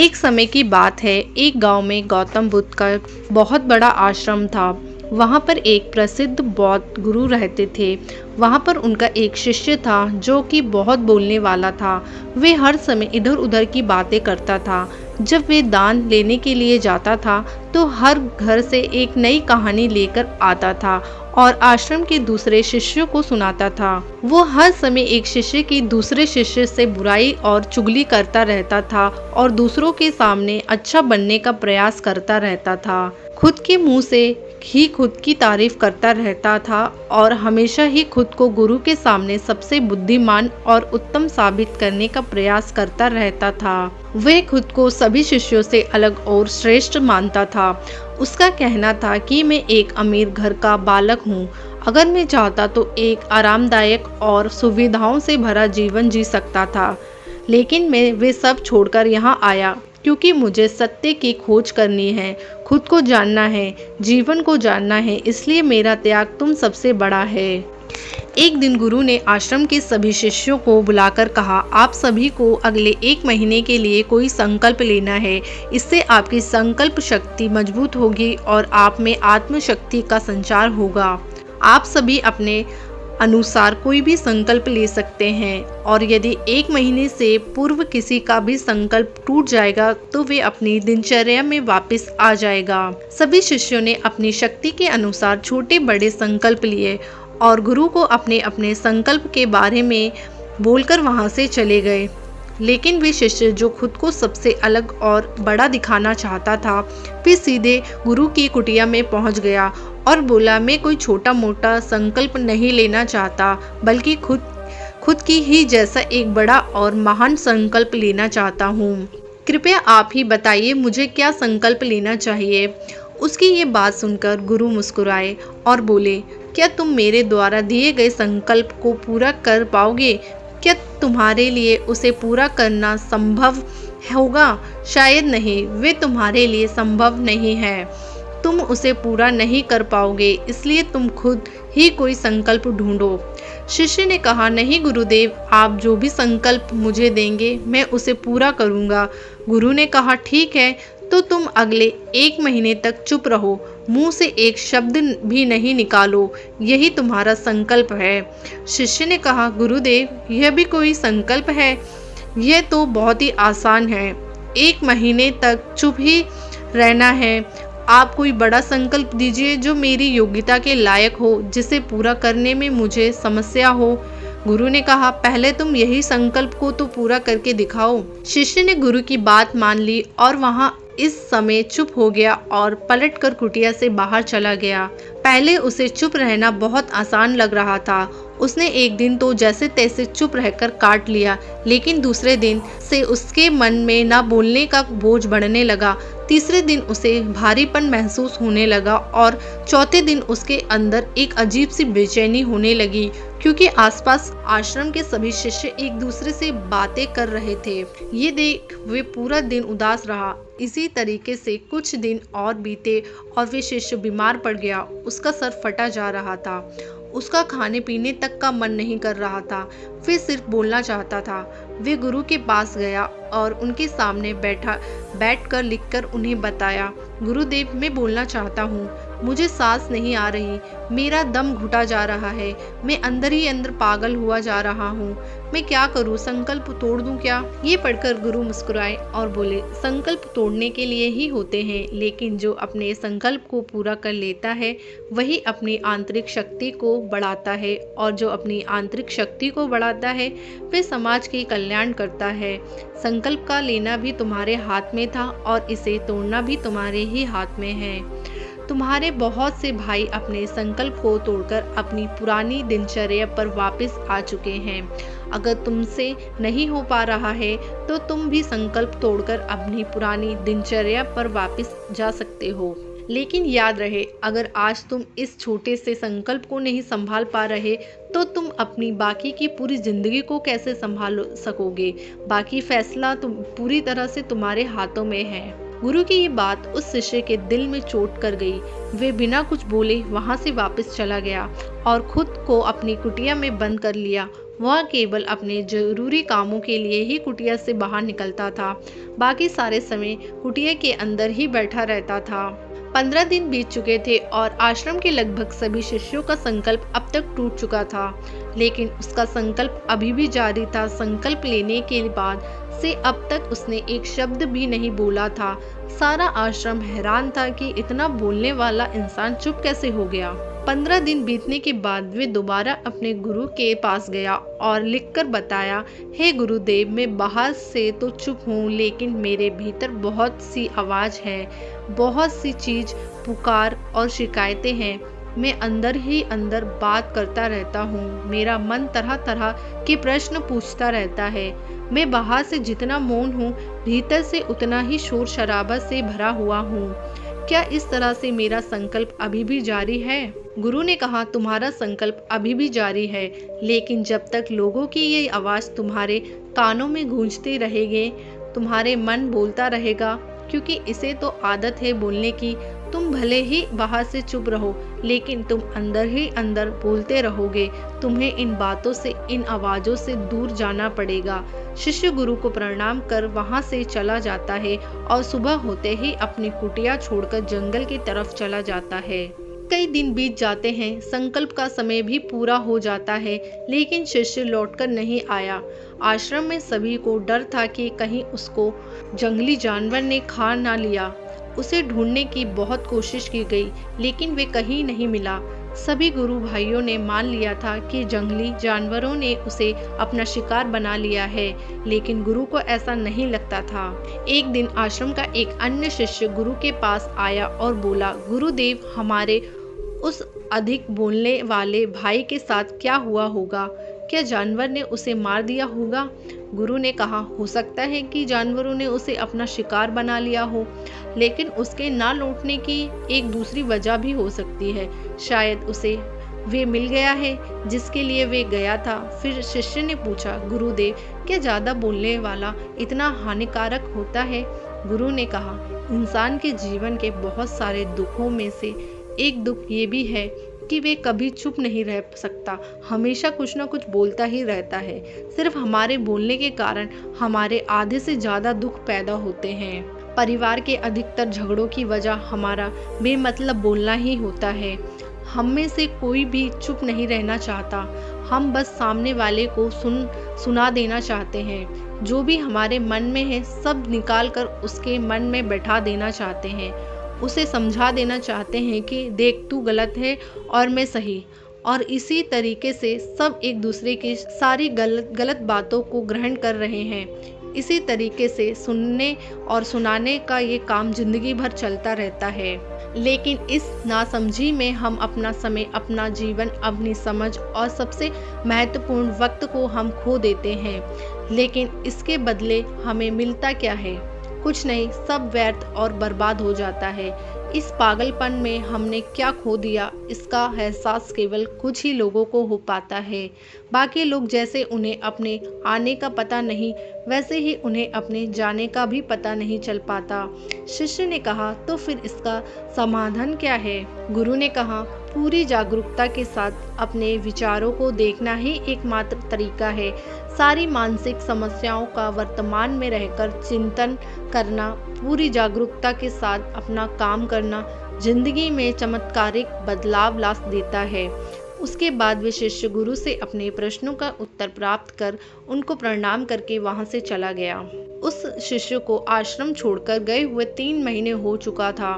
एक समय की बात है, एक गांव में गौतम बुद्ध का बहुत बड़ा आश्रम था। वहां पर एक प्रसिद्ध बौद्ध गुरु रहते थे। वहां पर उनका एक शिष्य था जो कि बहुत बोलने वाला था। वे हर समय इधर उधर की बातें करता था। जब वे दान लेने के लिए जाता था तो हर घर से एक नई कहानी लेकर आता था और आश्रम के दूसरे शिष्यों को सुनाता था। वो हर समय एक शिष्य की दूसरे शिष्य से बुराई और चुगली करता रहता था और दूसरों के सामने अच्छा बनने का प्रयास करता रहता था। खुद के मुंह से ही खुद की तारीफ करता रहता था और हमेशा ही खुद को गुरु के सामने सबसे बुद्धिमान और उत्तम साबित करने का प्रयास करता रहता था। वह खुद को सभी शिष्यों से अलग और श्रेष्ठ मानता था। उसका कहना था कि मैं एक अमीर घर का बालक हूँ। अगर मैं चाहता तो एक आरामदायक और सुविधाओं से भरा जीवन जी सकता था, लेकिन मैं वे सब छोड़कर यहाँ आया क्योंकि मुझे सत्य की खोज करनी है, खुद को जानना है, जीवन को जानना है। इसलिए मेरा त्याग तुम सबसे बड़ा है। एक दिन गुरु ने आश्रम के सभी शिष्यों को बुलाकर कहा, आप सभी को अगले 1 महीने के लिए कोई संकल्प लेना है। इससे आपकी संकल्प शक्ति मजबूत होगी और आप में आत्मशक्ति का संचार होगा। आप सभी अपने अनुसार कोई भी संकल्प ले सकते हैं और यदि 1 महीने से पूर्व किसी का भी संकल्प टूट जाएगा तो वे अपनी दिनचर्या में वापस आ जाएगा। सभी शिष्यों ने अपनी शक्ति के अनुसार छोटे बड़े संकल्प लिए और गुरु को अपने अपने संकल्प के बारे में बोलकर वहां से चले गए। लेकिन वे शिष्य जो खुद को सबसे अलग और बड़ा दिखाना चाहता था, वे सीधे गुरु की कुटिया में पहुंच गया और बोला, मैं कोई छोटा मोटा संकल्प नहीं लेना चाहता, बल्कि खुद की ही जैसा एक बड़ा और महान संकल्प लेना चाहता हूँ। कृपया आप ही बताइए मुझे क्या संकल्प लेना चाहिए। उसकी ये बात सुनकर गुरु मुस्कुराए और बोले, क्या तुम मेरे द्वारा दिए गए संकल्प को पूरा कर पाओगे? क्या तुम्हारे लिए उसे पूरा करना संभव होगा? शायद नहीं, वे तुम्हारे लिए संभव नहीं है। तुम उसे पूरा नहीं कर पाओगे, इसलिए तुम खुद ही कोई संकल्प ढूंढो। शिष्य ने कहा, नहीं गुरुदेव, आप जो भी संकल्प मुझे देंगे मैं उसे पूरा करूंगा। गुरु ने कहा, ठीक है, तो तुम अगले 1 महीने तक चुप रहो, मुंह से एक शब्द भी नहीं निकालो, यही तुम्हारा संकल्प है। शिष्य ने कहा, गुरुदेव, यह भी कोई संकल्प है? यह तो बहुत ही आसान है। 1 महीने तक चुप ही रहना है। आप कोई बड़ा संकल्प दीजिए जो मेरी योग्यता के लायक हो, जिसे पूरा करने में मुझे समस्या हो। गुरु ने कहा, पहले तुम यही संकल्प को तो पूरा करके दिखाओ। शिष्य ने गुरु की बात मान ली और वहां इस समय चुप हो गया और पलटकर कुटिया से बाहर चला गया। पहले उसे चुप रहना बहुत आसान लग रहा था। उसने एक दिन तो जैसे तैसे चुप रहकर काट लिया, लेकिन दूसरे दिन से उसके मन में ना बोलने का बोझ बढ़ने लगा। तीसरे दिन उसे भारीपन महसूस होने लगा और चौथे दिन उसके अंदर एक अजीब सी बेचैनी होने लगी, क्योंकि आसपास आश्रम के सभी शिष्य एक दूसरे से बातें कर रहे थे। ये देख वे पूरा दिन उदास रहा। इसी तरीके से कुछ दिन और बीते और वे शिष्य बीमार पड़ गया। उसका सर फटा जा रहा था। उसका खाने पीने तक का मन नहीं कर रहा था। वे सिर्फ बोलना चाहता था। वे गुरु के पास गया और उनके सामने बैठकर लिखकर उन्हें बताया, गुरुदेव, मैं बोलना चाहता हूँ, मुझे सांस नहीं आ रही, मेरा दम घुटा जा रहा है, मैं अंदर ही अंदर पागल हुआ जा रहा हूँ, मैं क्या करूँ, संकल्प तोड़ दूँ क्या? ये पढ़कर गुरु मुस्कुराए और बोले, संकल्प तोड़ने के लिए ही होते हैं, लेकिन जो अपने संकल्प को पूरा कर लेता है वही अपनी आंतरिक शक्ति को बढ़ाता है, और जो अपनी आंतरिक शक्ति को बढ़ाता है वह समाज के कल्याण करता है। संकल्प का लेना भी तुम्हारे हाथ में था और इसे तोड़ना भी तुम्हारे ही हाथ में है। तुम्हारे बहुत से भाई अपने संकल्प को तोड़कर अपनी पुरानी दिनचर्या पर वापस आ चुके हैं। अगर तुमसे नहीं हो पा रहा है तो तुम भी संकल्प तोड़कर अपनी पुरानी दिनचर्या पर वापस जा सकते हो। लेकिन याद रहे, अगर आज तुम इस छोटे से संकल्प को नहीं संभाल पा रहे तो तुम अपनी बाकी की पूरी जिंदगी को कैसे संभाल सकोगे? बाकी फैसला पूरी तरह से तुम्हारे हाथों में है। गुरु की ये बात उस शिष्य के दिल में चोट कर गई। वे बिना कुछ बोले वहां से वापस चला गया और खुद को अपनी कुटिया में बंद कर लिया। वह केवल अपने जरूरी कामों के लिए ही कुटिया से बाहर निकलता था। बाकी सारे समय कुटिया के अंदर ही बैठा रहता था। 15 दिन बीत चुके थे और आश्रम के लगभग सभी शिष्यों का संकल्प अब तक टूट चुका था, लेकिन उसका संकल्प अभी भी जारी था। संकल्प लेने के बाद से अब तक उसने एक शब्द भी नहीं बोला था। सारा आश्रम हैरान था कि इतना बोलने वाला इंसान चुप कैसे हो गया। 15 दिन बीतने के बाद वे दोबारा अपने गुरु के पास गया और लिखकर बताया, हे गुरुदेव, मैं बाहर से तो चुप हूँ, लेकिन मेरे भीतर बहुत सी आवाज़ है, बहुत सी चीज पुकार और शिकायतें हैं। मैं अंदर ही अंदर बात करता रहता हूँ। मेरा मन तरह तरह के प्रश्न पूछता रहता है। मैं बाहर से जितना मौन हूँ, भीतर से उतना ही शोर शराबा से भरा हुआ हूँ। क्या इस तरह से मेरा संकल्प अभी भी जारी है? गुरु ने कहा, तुम्हारा संकल्प अभी भी जारी है, लेकिन जब तक लोगों की ये आवाज़ तुम्हारे कानों में गूंजती रहेगी, तुम्हारे मन बोलता रहेगा, क्योंकि इसे तो आदत है बोलने की। तुम भले ही बाहर से चुप रहो, लेकिन तुम अंदर ही अंदर बोलते रहोगे। तुम्हें इन बातों से, इन आवाज़ों से दूर जाना पड़ेगा। शिष्य गुरु को प्रणाम कर वहां से चला जाता है और सुबह होते ही अपनी कुटिया छोड़कर जंगल की तरफ चला जाता है। कई दिन बीत जाते हैं, संकल्प का समय भी पूरा हो जाता है, लेकिन शिष्य लौटकर नहीं आया। आश्रम में सभी को डर था कि कहीं उसको जंगली जानवर ने खा ना लिया। उसे ढूंढने की बहुत कोशिश की गई, लेकिन वे कहीं नहीं मिला। सभी गुरु भाइयों ने मान लिया था कि जंगली जानवरों ने उसे अपना शिकार बना लिया है, लेकिन गुरु को ऐसा नहीं लगता था। एक दिन आश्रम का एक अन्य शिष्य गुरु के पास आया और बोला, गुरुदेव, हमारे उस अधिक बोलने वाले भाई के साथ क्या हुआ होगा? क्या जानवर ने उसे मार दिया होगा? गुरु ने कहा, हो सकता है कि जानवरों ने उसे अपना शिकार बना लिया हो, लेकिन उसके ना लौटने की एक दूसरी वजह भी हो सकती है। शायद उसे वे मिल गया है जिसके लिए वे गया था। फिर शिष्य ने पूछा, गुरुदेव, क्या ज़्यादा बोलने वाला इतना हानिकारक होता है? गुरु ने कहा, इंसान के जीवन के बहुत सारे दुखों में से एक दुख ये भी है कि वे कभी चुप नहीं रह सकता, हमेशा कुछ ना कुछ बोलता ही रहता है। सिर्फ हमारे बोलने के कारण हमारे आधे से ज़्यादा दुख पैदा होते हैं। परिवार के अधिकतर झगड़ों की वजह हमारा बेमतलब बोलना ही होता है। हम में से कोई भी चुप नहीं रहना चाहता। हम बस सामने वाले को सुना देना चाहते हैं। जो भी हमारे मन में है सब निकाल कर उसके मन में बैठा देना चाहते हैं। उसे समझा देना चाहते हैं कि देख, तू गलत है और मैं सही। और इसी तरीके से सब एक दूसरे की सारी गलत बातों को ग्रहण कर रहे हैं। इसी तरीके से सुनने और सुनाने का ये काम जिंदगी भर चलता रहता है। लेकिन इस नासमझी में हम अपना समय, अपना जीवन, अपनी समझ और सबसे महत्वपूर्ण वक्त को हम खो देते हैं। लेकिन इसके बदले हमें मिलता क्या है? कुछ नहीं, सब व्यर्थ और बर्बाद हो जाता है। इस पागलपन में हमने क्या खो दिया, इसका एहसास केवल कुछ ही लोगों को हो पाता है। बाकी लोग जैसे उन्हें अपने आने का पता नहीं, वैसे ही उन्हें अपने जाने का भी पता नहीं चल पाता। शिष्य ने कहा, तो फिर इसका समाधान क्या है? गुरु ने कहा, पूरी जागरूकता के साथ अपने विचारों को देखना ही एकमात्र तरीका है। सारी मानसिक समस्याओं का वर्तमान में रहकर चिंतन करना, पूरी जागरूकता के साथ अपना काम करना जिंदगी में चमत्कारिक बदलाव ला देता है। उसके बाद वे शिष्य गुरु से अपने प्रश्नों का उत्तर प्राप्त कर उनको प्रणाम करके वहां से चला गया। उस शिष्य को आश्रम छोड़कर गए हुए 3 महीने हो चुका था,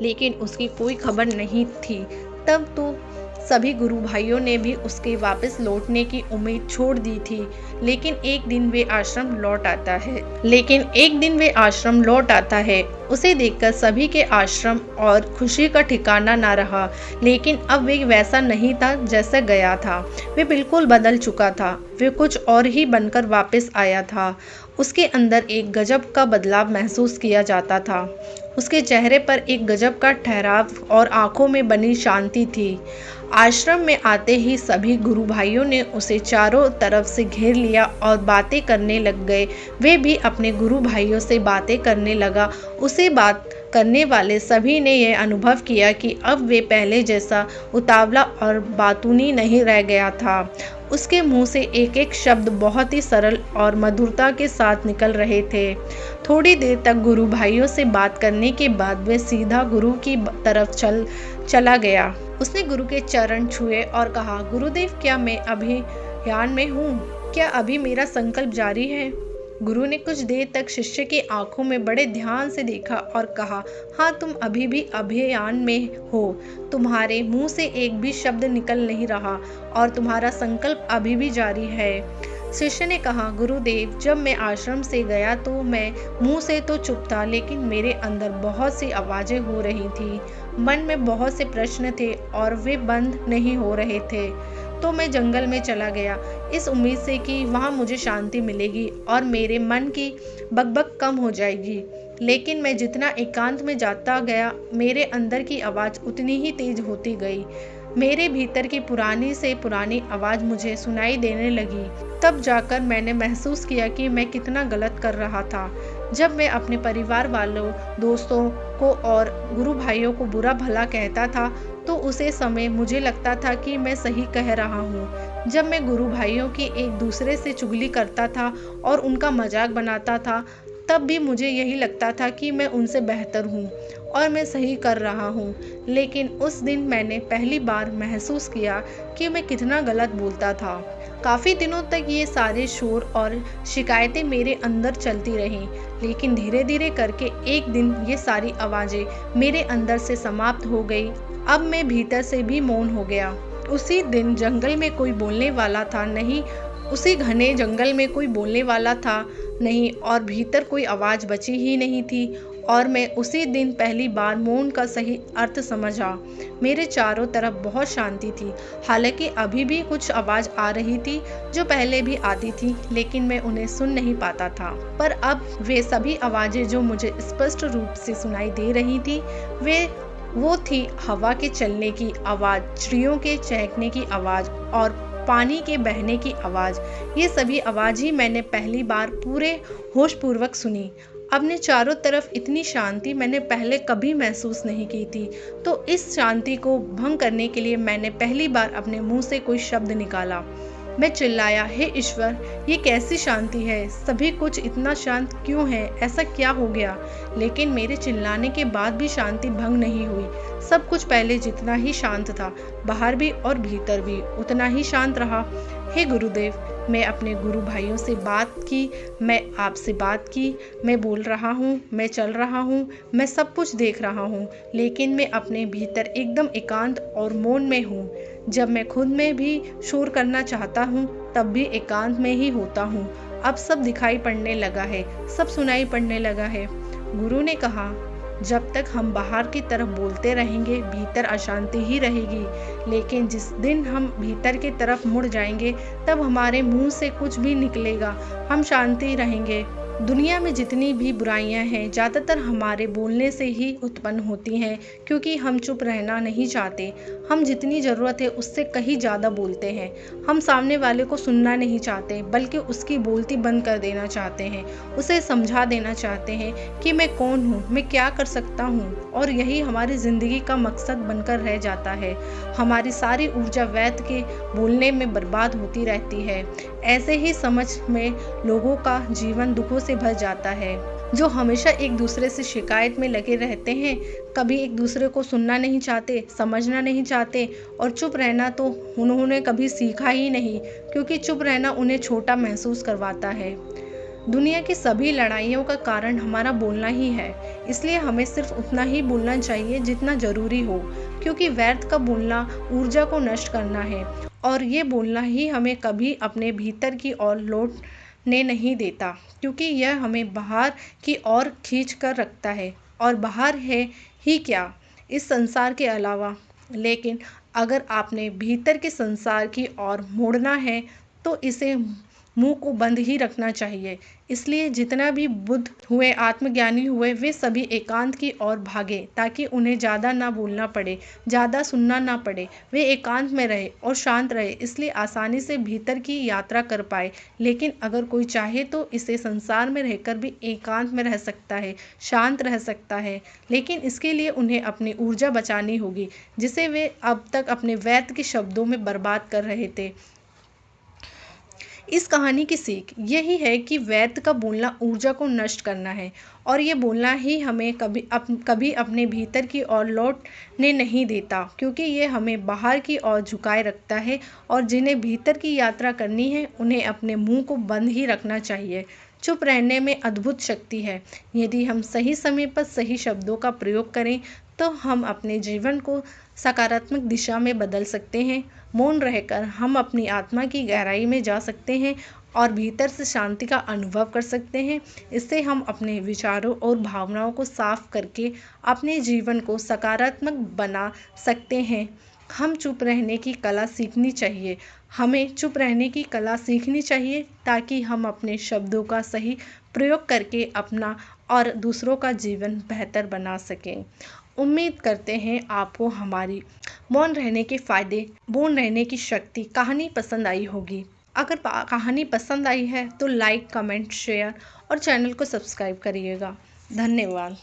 लेकिन उसकी कोई खबर नहीं थी। तब तो सभी गुरु भाइयों ने भी उसके वापस लौटने की उम्मीद छोड़ दी थी। लेकिन एक दिन वे आश्रम लौट आता है। उसे देखकर सभी के आश्रम और खुशी का ठिकाना ना रहा। लेकिन अब वे वैसा नहीं था जैसा गया था। वे बिल्कुल बदल चुका था। वे कुछ और ही बनकर वापस आया था। उसके अंदर एक गजब का बदलाव महसूस किया जाता था। उसके चेहरे पर एक गजब का ठहराव और आंखों में बनी शांति थी। आश्रम में आते ही सभी गुरु भाइयों ने उसे चारों तरफ से घेर लिया और बातें करने लग गए। वे भी अपने गुरु भाइयों से बातें करने लगा। उसे बात करने वाले सभी ने यह अनुभव किया कि अब वे पहले जैसा उतावला और बातूनी नहीं रह गया था। उसके मुंह से एक एक शब्द बहुत ही सरल और मधुरता के साथ निकल रहे थे। थोड़ी देर तक गुरु भाइयों से बात करने के बाद वे सीधा गुरु की तरफ चला गया। उसने गुरु के चरण छुए और कहा, गुरुदेव, क्या मैं अभियान में हूँ? क्या अभी मेरा संकल्प जारी है? गुरु ने कुछ देर तक शिष्य की आंखों में बड़े ध्यान से देखा और कहा, हाँ, तुम अभी भी अभियान में हो। तुम्हारे मुंह से एक भी शब्द निकल नहीं रहा और तुम्हारा संकल्प अभी भी जारी है। शिष्य ने कहा, गुरुदेव, जब मैं आश्रम से गया तो मैं मुंह से तो चुप था, लेकिन मेरे अंदर बहुत सी आवाजें हो रही थी। मन में बहुत से प्रश्न थे और वे बंद नहीं हो रहे थे। तो मैं जंगल में चला गया, इस उम्मीद से कि वहाँ मुझे शांति मिलेगी और मेरे मन की बकबक कम हो जाएगी। लेकिन मैं जितना एकांत में जाता गया, मेरे अंदर की आवाज़ उतनी ही तेज होती गई। मेरे भीतर की पुरानी से पुरानी आवाज़ मुझे सुनाई देने लगी। तब जाकर मैंने महसूस किया कि मैं कितना गलत कर रहा था। जब मैं अपने परिवार वालों, दोस्तों को और गुरु भाइयों को बुरा भला कहता था, तो उसे समय मुझे लगता था कि मैं सही कह रहा हूँ। जब मैं गुरु भाइयों की एक दूसरे से चुगली करता था और उनका मजाक बनाता था, तब भी मुझे यही लगता था कि मैं उनसे बेहतर हूँ और मैं सही कर रहा हूँ। लेकिन उस दिन मैंने पहली बार महसूस किया कि मैं कितना गलत बोलता था। काफ़ी दिनों तक ये सारे शोर और शिकायतें मेरे अंदर चलती रहीं, लेकिन धीरे धीरे करके एक दिन ये सारी आवाज़ें मेरे अंदर से समाप्त हो गई। अब मैं भीतर से भी मौन हो गया। उसी दिन जंगल में कोई बोलने वाला था नहीं, उसी घने जंगल में कोई बोलने वाला था नहीं और भीतर कोई आवाज़ बची ही नहीं थी। और मैं उसी दिन पहली बार मौन का सही अर्थ समझा। मेरे चारों तरफ बहुत शांति थी। हालांकि अभी भी कुछ आवाज़ आ रही थी जो पहले भी आती थी, लेकिन मैं उन्हें सुन नहीं पाता था। पर अब वे सभी आवाज़ें जो मुझे स्पष्ट रूप से सुनाई दे रही थी, वो थी हवा के चलने की आवाज़, चिड़ियों के चहकने की आवाज़ और पानी के बहने की आवाज़। ये सभी आवाज़ ही मैंने पहली बार पूरे होशपूर्वक सुनी। अपने चारों तरफ इतनी शांति मैंने पहले कभी महसूस नहीं की थी। तो इस शांति को भंग करने के लिए मैंने पहली बार अपने मुंह से कोई शब्द निकाला। मैं चिल्लाया, हे ईश्वर, ये कैसी शांति है? सभी कुछ इतना शांत क्यों है? ऐसा क्या हो गया? लेकिन मेरे चिल्लाने के बाद भी शांति भंग नहीं हुई। सब कुछ पहले जितना ही शांत था, बाहर भी और भीतर भी उतना ही शांत रहा। हे गुरुदेव, मैं अपने गुरु भाइयों से बात की, मैं आपसे बात की, मैं बोल रहा हूँ, मैं चल रहा हूँ, मैं सब कुछ देख रहा हूँ, लेकिन मैं अपने भीतर एकदम एकांत और मौन में हूँ। जब मैं खुद में भी शोर करना चाहता हूँ, तब भी एकांत में ही होता हूँ। अब सब दिखाई पड़ने लगा है, सब सुनाई पड़ने लगा है। गुरु ने कहा, जब तक हम बाहर की तरफ बोलते रहेंगे, भीतर अशांति ही रहेगी। लेकिन जिस दिन हम भीतर की तरफ मुड़ जाएंगे, तब हमारे मुंह से कुछ भी निकलेगा, हम शांति रहेंगे। दुनिया में जितनी भी बुराइयां हैं, ज़्यादातर हमारे बोलने से ही उत्पन्न होती हैं, क्योंकि हम चुप रहना नहीं चाहते। हम जितनी ज़रूरत है उससे कहीं ज़्यादा बोलते हैं। हम सामने वाले को सुनना नहीं चाहते, बल्कि उसकी बोलती बंद कर देना चाहते हैं। उसे समझा देना चाहते हैं कि मैं कौन हूँ, मैं क्या कर सकता हूँ, और यही हमारी ज़िंदगी का मकसद बनकर रह जाता है। हमारी सारी ऊर्जा व्यर्थ के बोलने में बर्बाद होती रहती है। ऐसे ही समझ में लोगों का जीवन दुखों से भर जाता है, जो हमेशा एक दूसरे से शिकायत में लगे रहते हैं, कभी एक दूसरे को सुनना नहीं चाहते, समझना नहीं चाहते, और चुप रहना तो उन्होंने कभी सीखा ही नहीं, क्योंकि चुप रहना उन्हें छोटा महसूस करवाता है। दुनिया की सभी लड़ाइयों का कारण हमारा बोलना ही है, इसलिए हमें सिर्फ उतना ही बोलना चाहिए जितना ज़रूरी हो, क्योंकि व्यर्थ का बोलना ऊर्जा को नष्ट करना है, और ये बोलना ही हमें कभी अपने भीतर की ओर लौटने नहीं देता, क्योंकि यह हमें बाहर की ओर खींच कर रखता है, और बाहर है ही क्या इस संसार के अलावा। लेकिन अगर आपने भीतर के संसार की ओर मुड़ना है, तो इसे मुंह को बंद ही रखना चाहिए। इसलिए जितना भी बुद्ध हुए, आत्मज्ञानी हुए, वे सभी एकांत की ओर भागे ताकि उन्हें ज़्यादा ना बोलना पड़े, ज़्यादा सुनना ना पड़े। वे एकांत में रहे और शांत रहे, इसलिए आसानी से भीतर की यात्रा कर पाए। लेकिन अगर कोई चाहे तो इसे संसार में रहकर भी एकांत में रह सकता है, शांत रह सकता है। लेकिन इसके लिए उन्हें अपनी ऊर्जा बचानी होगी, जिसे वे अब तक अपने व्यर्थ के शब्दों में बर्बाद कर रहे थे। इस कहानी की सीख यही है कि व्यर्थ का बोलना ऊर्जा को नष्ट करना है, और ये बोलना ही हमें कभी अपने भीतर की ओर लौटने नहीं देता, क्योंकि ये हमें बाहर की ओर झुकाए रखता है। और जिन्हें भीतर की यात्रा करनी है, उन्हें अपने मुंह को बंद ही रखना चाहिए। चुप रहने में अद्भुत शक्ति है। यदि हम सही समय पर सही शब्दों का प्रयोग करें तो हम अपने जीवन को सकारात्मक दिशा में बदल सकते हैं। मौन रहकर हम अपनी आत्मा की गहराई में जा सकते हैं और भीतर से शांति का अनुभव कर सकते हैं। इससे हम अपने विचारों और भावनाओं को साफ करके अपने जीवन को सकारात्मक बना सकते हैं। हम चुप रहने की कला सीखनी चाहिए। हमें चुप रहने की कला सीखनी चाहिए ताकि हम अपने शब्दों का सही प्रयोग करके अपना और दूसरों का जीवन बेहतर बना सकें। उम्मीद करते हैं आपको हमारी मौन रहने के फायदे, मौन रहने की शक्ति कहानी पसंद आई होगी। अगर कहानी पसंद आई है तो लाइक, कमेंट, शेयर और चैनल को सब्सक्राइब करिएगा। धन्यवाद।